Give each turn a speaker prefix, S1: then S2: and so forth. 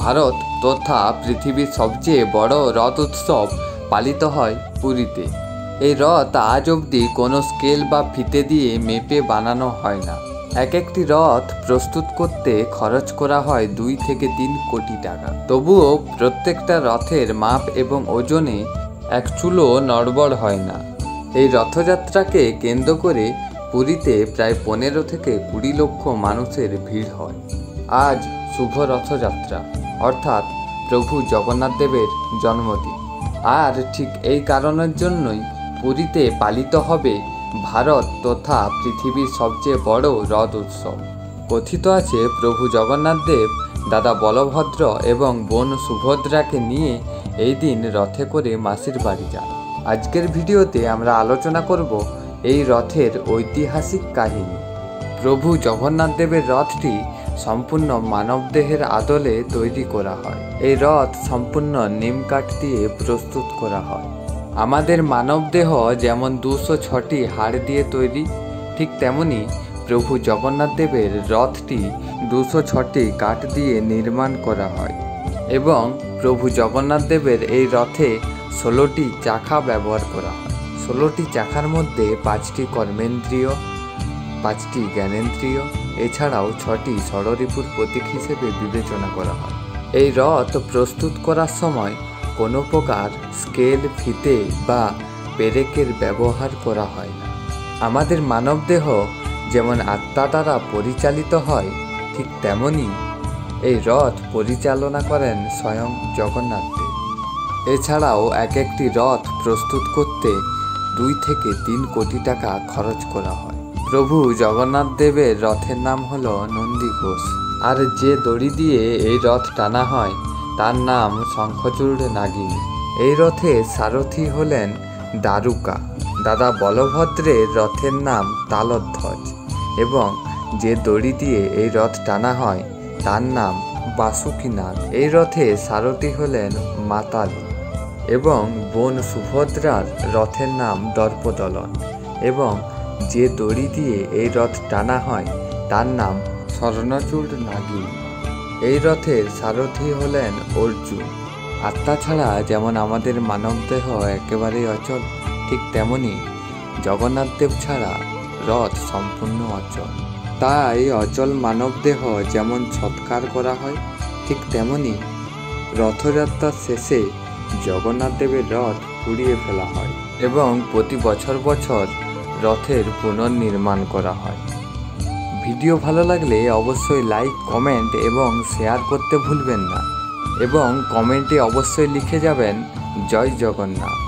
S1: ভারত তথা পৃথিবীর সবচেয়ে বড় রথ উৎসব পালিত হয় পুরীতে। এই রথ আজ অবধি কোনো স্কেল বা ফিতে দিয়ে মেপে বানানো হয় না। এক একটি রথ প্রস্তুত করতে খরচ করা হয় 2 থেকে 3 কোটি টাকা। তবুও প্রত্যেকটা রথের মাপ এবং ওজনে এক চুলো নড়বড় হয় না। এই রথযাত্রাকে কেন্দ্র করে পুরীতে প্রায় 15 থেকে 20 লক্ষ মানুষের ভিড় হয়। আজ শুভ রথযাত্রা, অর্থাৎ প্রভু জগন্নাথ দেবের জন্মদিন। আর ঠিক এই কারণের জন্যই পুরীতে পালিত হবে ভারত তথা পৃথিবীর সবচেয়ে বড় রথ উৎসব। কথিত আছে প্রভু জগন্নাথ দেব দাদা বলভদ্র এবং বোন সুভদ্রাকে নিয়ে এই দিন রথে করে মাসির বাড়ি যান। আজকের ভিডিওতে আমরা আলোচনা করব এই রথের ঐতিহাসিক কাহিনী। প্রভু জগন্নাথ দেবের রথটি সম্পূর্ণ মানবদেহের আদলে তৈরি করা হয়। এই রথ সম্পূর্ণ নিম কাঠ দিয়ে প্রস্তুত করা হয়। আমাদের মানবদেহ যেমন 206টি হাড় দিয়ে তৈরি, ঠিক তেমনি প্রভু জগন্নাথ দেবের রথটি 206টি কাঠ দিয়ে নির্মাণ করা হয় এবং প্রভু জগন্নাথ দেবের এই রথে 16টি চাকা ব্যবহার করা হয়। 16টি চাকার মধ্যে 5টি কর্মেন্দ্রীয়, 5টি জ্ঞানেন্দ্রীয়, এছাড়াও 6টি ষড়রিপুর প্রতীক হিসেবে বিবেচনা করা হয়। এই রথ প্রস্তুত করার সময় কোনো প্রকার স্কেল, ফিতে বা পেরেকের ব্যবহার করা হয় না। আমাদের মানবদেহ যেমন আত্মা দ্বারা পরিচালিত হয়, ঠিক তেমনি এই রথ পরিচালনা করেন স্বয়ং জগন্নাথ দেব। এছাড়াও এক একটি রথ প্রস্তুত করতে 2 থেকে 3 কোটি টাকা খরচ করা হয়। প্রভু জগন্নাথ দেবের রথের নাম হলো নন্দীঘোষ। আর যে দড়ি দিয়ে এই রথ টানা হয় তার নাম শঙ্খচূড় নাগিনী। এই রথে সারথি হলেন দারুকা। দাদা বলভদ্রের রথের নাম তালধ্বজ এবং যে দড়ি দিয়ে এই রথ টানা হয় তার নাম বাসুকীনাগ। এই রথে সারথি হলেন মাতালি এবং বোন সুভদ্রার রথের নাম দর্পদলন এবং যে দড়ি দিয়ে এই রথ টানা হয় তার নাম স্বর্ণচূড় নাগিনী। এই রথের সারথি হলেন অর্জুন। আত্মা ছাড়া যেমন আমাদের মানবদেহ একেবারেই অচল, ঠিক তেমনি জগন্নাথ দেব ছাড়া রথ সম্পূর্ণ অচল। তাই অচল মানবদেহ যেমন সৎকার করা হয়, ঠিক তেমনি রথযাত্রার শেষে জগন্নাথ দেবের রথ পুড়িয়ে ফেলা হয় এবং প্রতি বছর রথের পুনর্নির্মাণ করা হয়। ভিডিও ভালো লাগলে অবশ্যই লাইক, কমেন্ট এবং শেয়ার করতে ভুলবেন না এবং কমেন্টে অবশ্যই লিখে যাবেন জয় জগন্নাথ।